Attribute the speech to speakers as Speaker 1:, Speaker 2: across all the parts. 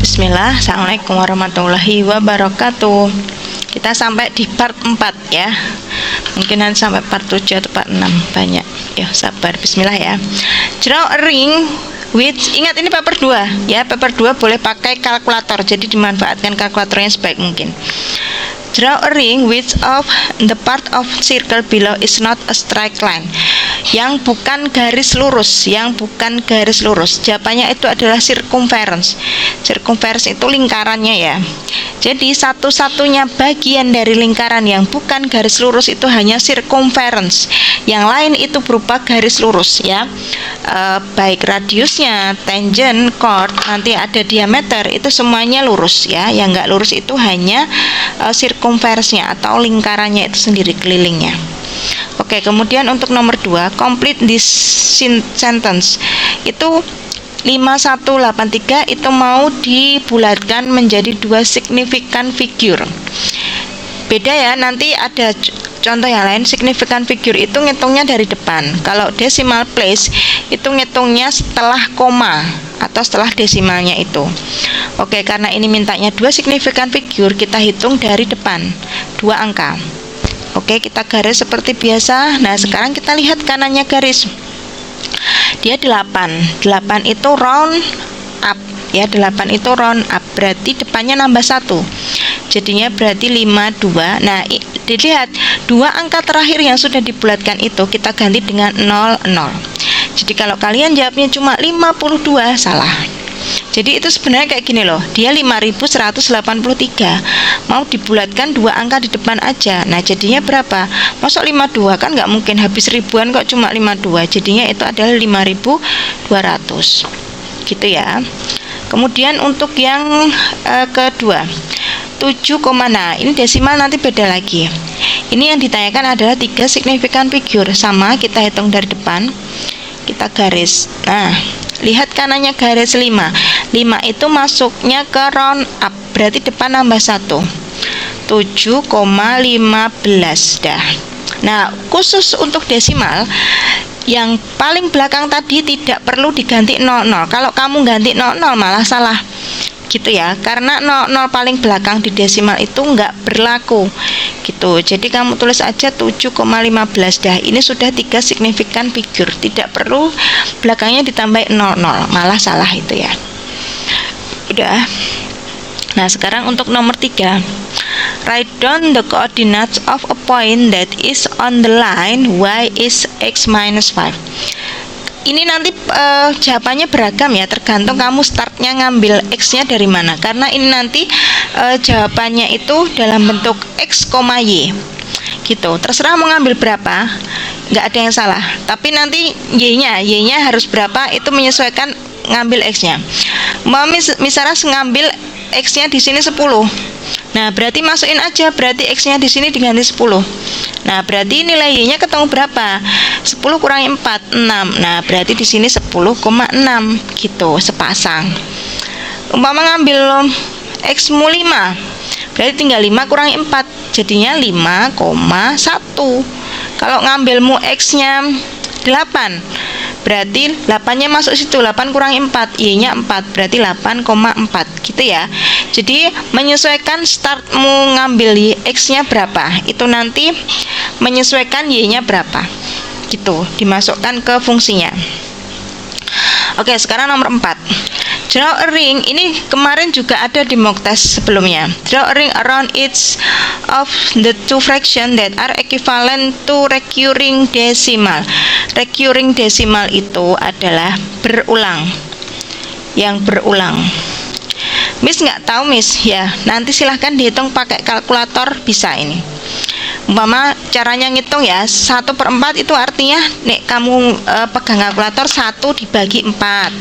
Speaker 1: Bismillah, Assalamualaikum warahmatullahi wabarakatuh. Kita sampai di part 4 ya. Mungkin nanti sampai part 7 atau part 6. Banyak. Ya, sabar. Bismillah ya. Draw a ring which, ingat ini paper 2 ya. Paper 2 boleh pakai kalkulator. Jadi dimanfaatkan kalkulatornya sebaik mungkin. Draw a ring which of the part of circle below is not a straight line. Yang bukan garis lurus, jawabannya itu adalah circumference. Circumference itu lingkarannya ya. Jadi satu-satunya bagian dari lingkaran yang bukan garis lurus itu hanya circumference. Yang lain itu berupa garis lurus ya. Baik radiusnya, tangent, chord, nanti ada diameter, itu semuanya lurus ya. Yang enggak lurus itu hanya circumference-nya atau lingkarannya itu sendiri, kelilingnya. Oke, kemudian untuk nomor 2, complete this sentence. Itu 5183 itu mau dibulatkan menjadi 2 significant figure. Beda ya, nanti ada contoh yang lain. Significant figure itu ngitungnya dari depan. Kalau decimal place itu ngitungnya setelah koma atau setelah desimalnya itu. Oke, karena ini mintanya 2 significant figure, kita hitung dari depan 2 angka. Oke, kita garis seperti biasa. Nah, sekarang kita lihat kanannya garis. Dia 8. 8 itu round up ya, 8 itu round up. Berarti depannya nambah 1. Jadinya berarti 52. Nah, dilihat 2 angka terakhir yang sudah dibulatkan itu kita ganti dengan 00. Jadi kalau kalian jawabnya cuma 52, salah. Jadi itu sebenarnya kayak gini loh. Dia 5183. Mau dibulatkan 2 angka di depan aja. Nah, jadinya berapa? Masuk 52 kan nggak mungkin, habis ribuan kok cuma 52. Jadinya itu adalah 5200. Gitu ya. Kemudian untuk yang kedua, 7, nah ini desimal nanti beda lagi. Ini yang ditanyakan adalah 3 significant figure. Sama, kita hitung dari depan. Kita garis. Nah, lihat kanannya garis 5. 5 itu masuknya ke round up, berarti depan nambah 1. 7,15 dah. Nah, khusus untuk desimal yang paling belakang tadi tidak perlu diganti 00. Kalau kamu ganti 00 malah salah. Gitu ya, karena 00 paling belakang di desimal itu nggak berlaku gitu. Jadi kamu tulis aja 7,15 dah. Ini sudah 3 significant figure, tidak perlu belakangnya ditambah 00, malah salah itu ya. Udah. Nah, sekarang untuk nomor 3, write down the coordinates of a point that is on the line y is x minus 5. Ini nanti jawabannya beragam ya, tergantung kamu startnya ngambil x-nya dari mana. Karena ini nanti jawabannya itu dalam bentuk x, y gitu. Terserah mau ngambil berapa, nggak ada yang salah. Tapi nanti y-nya harus berapa, itu menyesuaikan ngambil x-nya. Mau misalnya ngambil x-nya di sini 10. Nah, berarti masukin aja, berarti x-nya di sini diganti 10. Nah, berarti nilai y-nya ketemu berapa? 10 kurangi 4, 6. Nah, berarti di sini 10,6 gitu, sepasang. Umpama ngambil x-mu 5, berarti tinggal 5 kurangi 4, jadinya 5,1. Kalau ngambilmu x-nya 8, berarti 8-nya masuk situ, 8 kurangi 4, y-nya 4, berarti 8,4 gitu ya. Jadi menyesuaikan startmu ngambil x-nya berapa, itu nanti menyesuaikan y-nya berapa gitu, dimasukkan ke fungsinya. Oke, sekarang nomor 4, draw a ring. Ini kemarin juga ada di mock test sebelumnya. Draw a ring around each of the 2 fraction that are equivalent to recurring decimal. Recurring decimal itu adalah berulang, yang berulang. Miss nggak tahu Miss ya, nanti silahkan dihitung pakai kalkulator, bisa ini. Umpama caranya ngitung ya, 1/4 itu artinya nih kamu pegang kalkulator, 1 dibagi 4,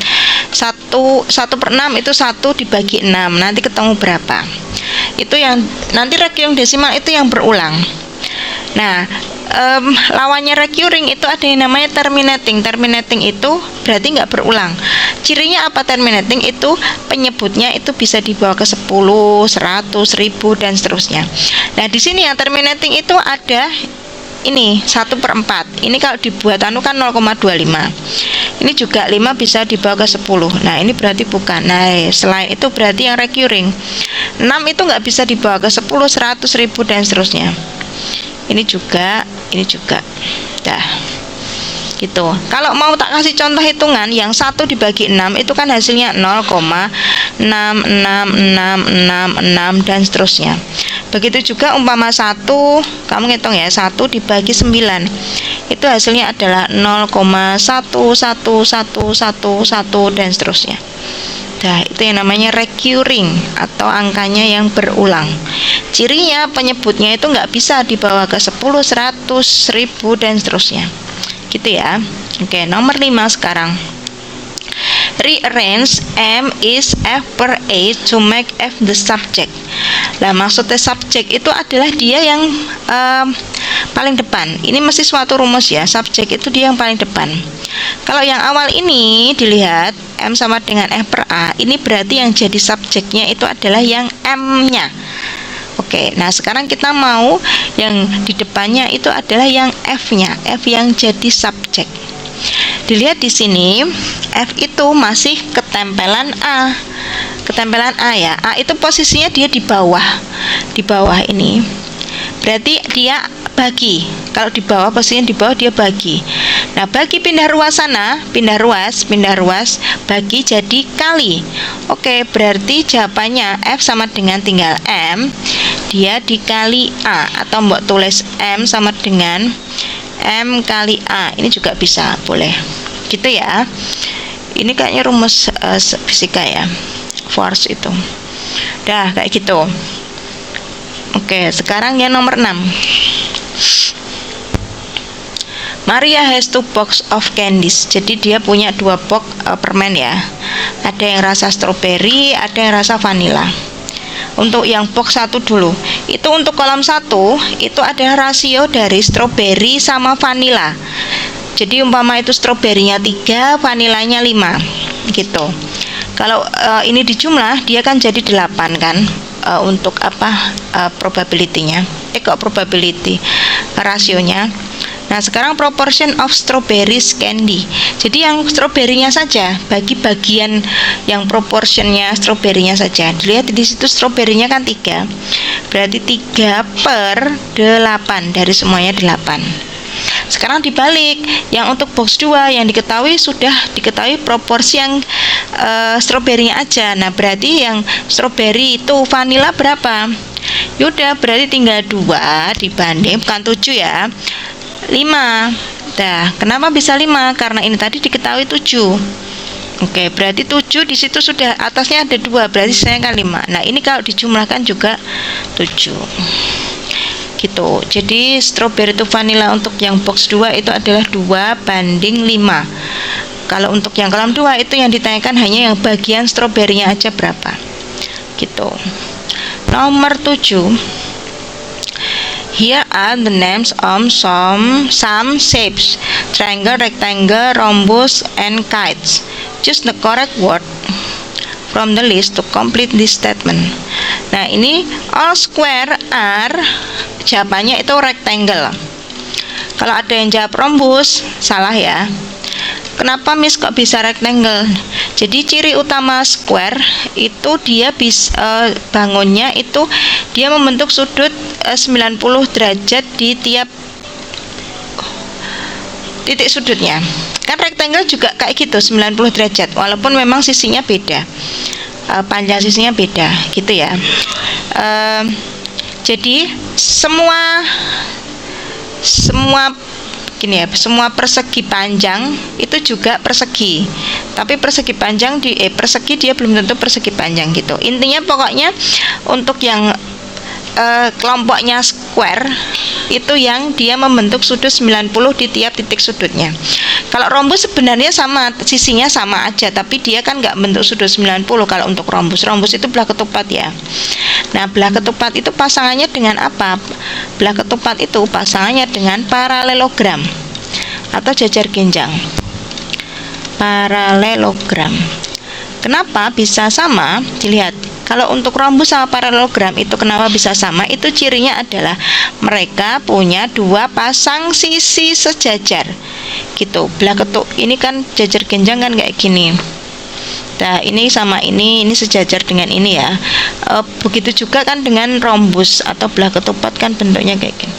Speaker 1: 1/6 itu 1 dibagi 6, nanti ketemu berapa. Itu yang nanti recurring decimal itu yang berulang. Nah, lawannya recurring itu ada yang namanya terminating. Terminating itu berarti nggak berulang. Cirinya apa terminating itu? Penyebutnya itu bisa dibawa ke 10, 100, 1000 dan seterusnya. Nah, di sini yang terminating itu ada ini 1/4. Ini kalau dibuat anu kan 0,25. Ini juga 5 bisa dibawa ke 10. Nah ini berarti bukan. Nah selain itu berarti yang recurring 6 itu nggak bisa dibawa ke 10, 100, 1000 dan seterusnya. Ini juga dah gitu. Kalau mau tak kasih contoh hitungan yang 1 dibagi 6 itu kan hasilnya 0,66666 dan seterusnya. Begitu juga umpama 1, kamu ngitung ya, 1 dibagi 9 itu hasilnya adalah 0,11111 dan seterusnya. Nah, itu yang namanya recurring atau angkanya yang berulang. Cirinya penyebutnya itu nggak bisa dibawa ke 10, 100, 1000 dan seterusnya. Gitu ya. Oke, nomor 5 sekarang. Rearrange M is F per A to make F the subject. Nah, maksudnya subjek itu adalah dia yang paling depan. Ini mesti suatu rumus ya. Subjek itu dia yang paling depan. Kalau yang awal ini dilihat M sama dengan F per A, ini berarti yang jadi subjeknya itu adalah yang M-nya. Oke, nah sekarang kita mau yang di depannya itu adalah yang F-nya, F yang jadi subjek. Dilihat di sini, F itu masih ketempelan A. Ketempelan A ya. A itu posisinya dia di bawah. Di bawah ini. Berarti dia bagi. Kalau di bawah, posisinya di bawah dia bagi. Nah, bagi pindah ruas sana, pindah ruas, bagi jadi kali. Oke, berarti jawabannya F sama dengan tinggal M, dia dikali A, atau mbok tulis M sama dengan M kali A. Ini juga bisa, boleh. Gitu ya. Ini kayaknya rumus fisika ya. Force itu. Dah, kayak gitu. Oke, sekarang yang nomor 6. Maria has 2 box of candies. Jadi dia punya 2 box permen ya. Ada yang rasa strawberry, ada yang rasa vanilla. Untuk yang box 1 dulu. Itu untuk kolom 1, itu adalah rasio dari strawberry sama vanilla. Jadi umpama itu stroberinya 3, vanilanya 5. Gitu. Kalau ini dijumlah, dia kan jadi 8 kan. Untuk apa probability-nya? Kok probability rasionya. Nah, sekarang proportion of strawberries candy. Jadi yang stroberinya saja, bagi bagian yang proportionnya stroberinya saja. Dilihat di situ stroberinya kan 3. Berarti 3/8 dari semuanya 8. Sekarang dibalik, yang untuk box 2 yang sudah diketahui proporsi yang stroberinya aja. Nah, berarti yang stroberi itu vanilla berapa? Yaudah, berarti tinggal 2 dibanding, bukan 7 ya, 5. Nah, kenapa bisa 5? Karena ini tadi diketahui 7. Oke, berarti 7 di situ sudah atasnya ada 2, berarti saya kan 5. Nah, ini kalau dijumlahkan juga 7. Gitu. Jadi strawberry itu vanilla untuk yang box 2 itu adalah 2/5. Kalau untuk yang kolom 2 itu yang ditanyakan hanya yang bagian stroberinya aja berapa. Gitu. Nomor 7. Here are the names of some shapes: triangle, rectangle, rhombus, and kites. Choose the correct word from the list to complete this statement. Nah, ini all square are, jawabannya itu rectangle. Kalau ada yang jawab rhombus, salah ya. Kenapa Miss kok bisa rectangle? Jadi ciri utama square itu dia bisa bangunnya itu dia membentuk sudut 90 derajat di tiap titik sudutnya. Kan rectangle juga kayak gitu 90 derajat walaupun memang sisinya beda. Panjang sisinya beda gitu ya. Jadi semua gini ya, semua persegi panjang itu juga persegi. Tapi persegi panjang persegi dia belum tentu persegi panjang gitu. Intinya pokoknya untuk yang kelompoknya square itu yang dia membentuk sudut 90 di tiap titik sudutnya. Kalau rhombus sebenarnya sama, sisinya sama aja, tapi dia kan nggak bentuk sudut 90 kalau untuk rhombus. Rhombus itu belah ketupat ya. Nah, belah ketupat itu pasangannya dengan apa? Belah ketupat itu pasangannya dengan paralelogram atau jajar genjang. Paralelogram. Kenapa bisa sama? Dilihat, kalau untuk rhombus sama paralelogram itu kenapa bisa sama? Itu cirinya adalah mereka punya dua pasang sisi sejajar gitu. Belah ketuk ini kan jajar genjang kan kayak gini. Nah, ini sama ini sejajar dengan ini ya. Begitu juga kan dengan rhombus atau belah ketupat kan bentuknya kayak gini.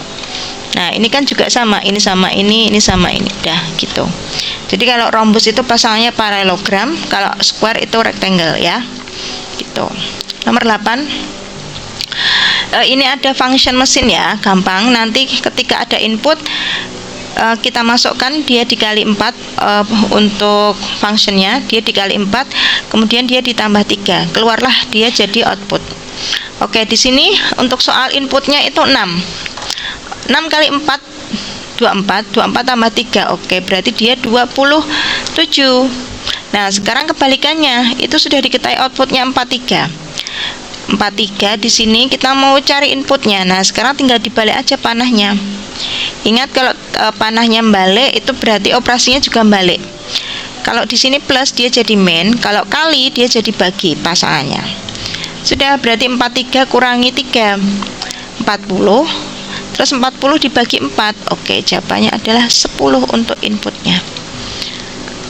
Speaker 1: Nah, ini kan juga sama, ini sama ini sama ini. Dah gitu. Jadi kalau rhombus itu pasangannya paralelogram, kalau square itu rectangle ya. Gitu. Nomor 8. Ini ada function mesin ya, gampang. Nanti ketika ada input kita masukkan dia dikali 4 untuk functionnya, dia dikali 4, kemudian dia ditambah 3, keluarlah dia jadi output. Oke, di sini untuk soal inputnya itu 6 kali 4 24 tambah 3. Oke, berarti dia 27. Nah, sekarang kebalikannya, itu sudah diketahui outputnya 43 di sini kita mau cari inputnya. Nah, sekarang tinggal dibalik aja panahnya. Ingat, kalau panahnya balik itu berarti operasinya juga balik. Kalau di sini plus dia jadi min, kalau kali dia jadi bagi pasangannya. Sudah, berarti 43 kurangi 3 40, terus 40 dibagi 4. Oke, jawabannya adalah 10 untuk inputnya.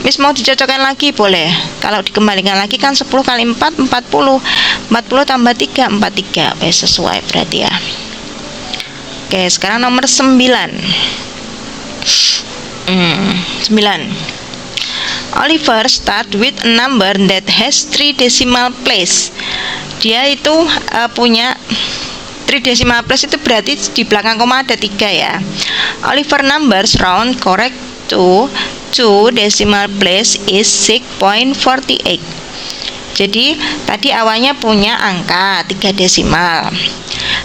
Speaker 1: Miss mau dicocokkan lagi boleh. Kalau dikembalikan lagi kan 10 kali 4 40 tambah 3 43. Sesuai berarti ya. Oke, sekarang nomor 9. 9. Oliver start with a number that has 3 decimal place. Dia itu punya 3 decimal place, itu berarti di belakang koma ada 3 ya. Oliver numbers round correct to 2 decimal place is 6.48. Jadi tadi awalnya punya angka 3 desimal.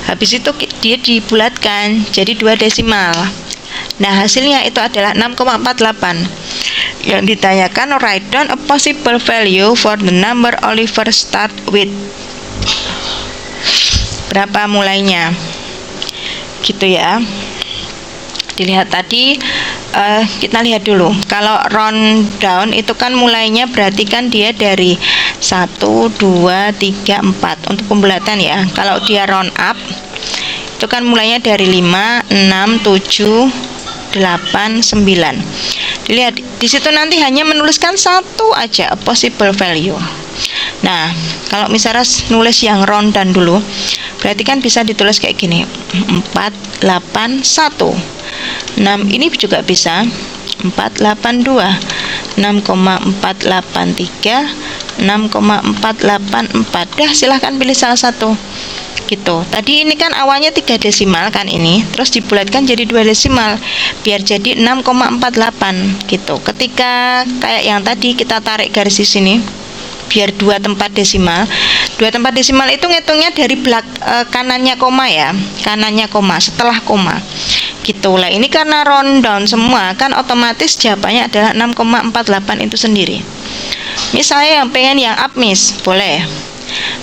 Speaker 1: Habis itu dia dibulatkan jadi 2 desimal. Nah, hasilnya itu adalah 6,48. Yang ditanyakan, write down a possible value for the number Oliver start with. Berapa mulainya? Gitu ya. Dilihat tadi, kita lihat dulu. Kalau round down itu kan mulainya berarti kan dia dari 1, 2, 3, 4 untuk pembulatan ya. Kalau dia round up itu kan mulainya dari 5, 6, 7, 8, 9. Dilihat di situ nanti hanya menuliskan satu aja, a possible value. Nah, kalau misalnya nulis yang round down dulu, berarti kan bisa ditulis kayak gini, 4, 8, 1. 6 ini juga bisa 482, 6,483, 6,484. Dah, silahkan pilih salah satu gitu. Tadi ini kan awalnya 3 desimal kan ini, terus dibulatkan jadi 2 desimal biar jadi 6,48 gitu. Ketika kayak yang tadi kita tarik garis di sini biar 2 tempat desimal. 2 tempat desimal itu ngitungnya dari kanannya koma ya, kanannya koma setelah koma gitu lah. Ini karena round down semua kan otomatis jawabannya adalah 6,48 itu sendiri. Misalnya yang pengen yang up miss, boleh.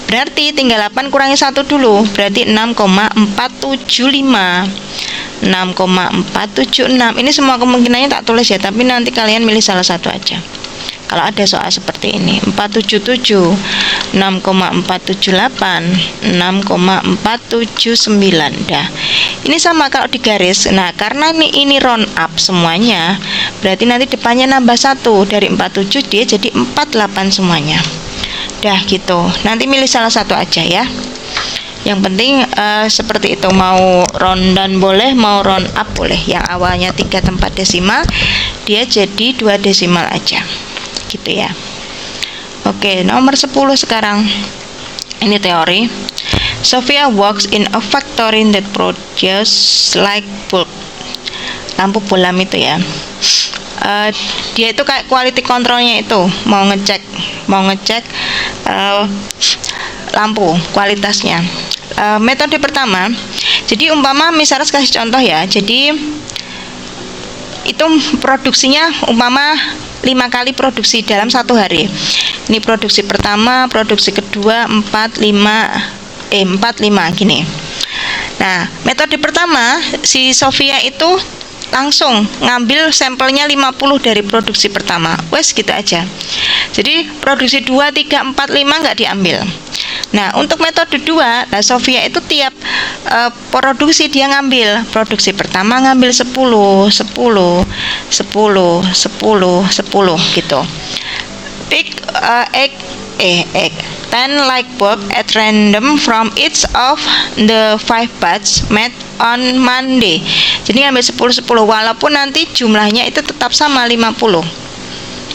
Speaker 1: Berarti tinggal 8 kurangi 1 dulu, berarti 6,475. 6,476. Ini semua kemungkinannya tak tulis ya, tapi nanti kalian milih salah satu aja. Kalau ada soal seperti ini, 477, 6,478, 6,479. Dah. Ini sama kalau di garis. Nah, karena ini round up semuanya, berarti nanti depannya nambah 1. Dari 47 dia jadi 48 semuanya. Dah gitu. Nanti milih salah satu aja ya. Yang penting seperti itu, mau round down boleh, mau round up boleh. Yang awalnya 3 tempat desimal, dia jadi 2 desimal aja. Gitu ya. Oke, nomor 10 sekarang. Ini teori. Sophia works in a factory that produces light bulb. Lampu bolam itu ya. Dia itu kayak quality controlnya itu mau ngecek lampu kualitasnya. Metode pertama, jadi umpama misalnya kasih contoh ya, jadi itu produksinya umpama 5 kali produksi dalam 1 hari. Ini produksi pertama, produksi kedua, 4, 5 gini. Nah, metode pertama si Sophia itu langsung ngambil sampelnya 50 dari produksi pertama. Wes gitu aja. Jadi produksi 2, 3, 4, 5 nggak diambil. Nah, untuk metode 2, nah Sofia itu tiap produksi dia ngambil. Produksi pertama ngambil 10, 10, 10, 10, 10 gitu. Pick egg 10 light bulb at random from each of the 5 batch made on Monday. Jadi ngambil 10 walaupun nanti jumlahnya itu tetap sama 50.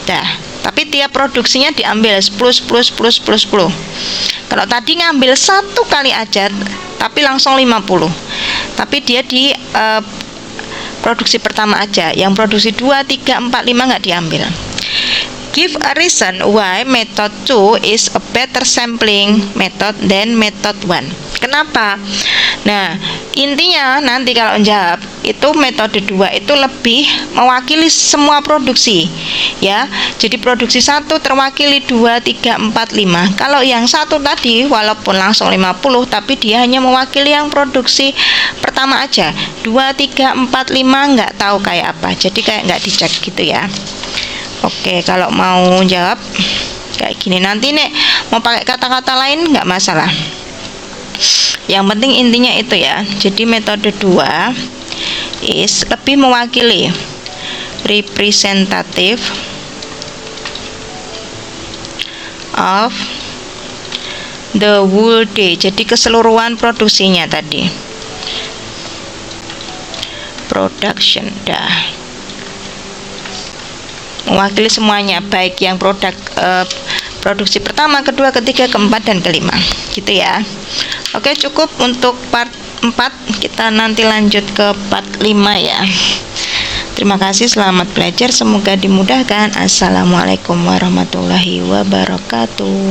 Speaker 1: Dah, tapi tiap produksinya diambil 10. Kalau tadi ngambil 1 kali aja tapi langsung 50. Tapi dia di produksi pertama aja. Yang produksi 2, 3, 4, 5 nggak diambil. Give a reason why method 2 is a better sampling method than method 1. Kenapa? Nah, intinya nanti kalau jawab itu metode 2 itu lebih mewakili semua produksi ya. Jadi produksi 1 terwakili 2, 3, 4, 5. Kalau yang 1 tadi walaupun langsung 50 tapi dia hanya mewakili yang produksi pertama aja. 2, 3, 4, 5 nggak tahu kayak apa. Jadi kayak nggak dicek gitu ya. Oke, kalau mau jawab kayak gini, nanti nek mau pakai kata-kata lain nggak masalah. Yang penting intinya itu ya. Jadi metode 2 is lebih mewakili, representative of the whole day. Jadi keseluruhan produksinya tadi. Production dah. Mewakili semuanya, baik yang produksi pertama, kedua, ketiga, keempat, dan kelima gitu ya. Oke, cukup untuk part 4. Kita nanti lanjut ke part 5 ya. Terima kasih, selamat belajar, semoga dimudahkan. Assalamualaikum warahmatullahi wabarakatuh.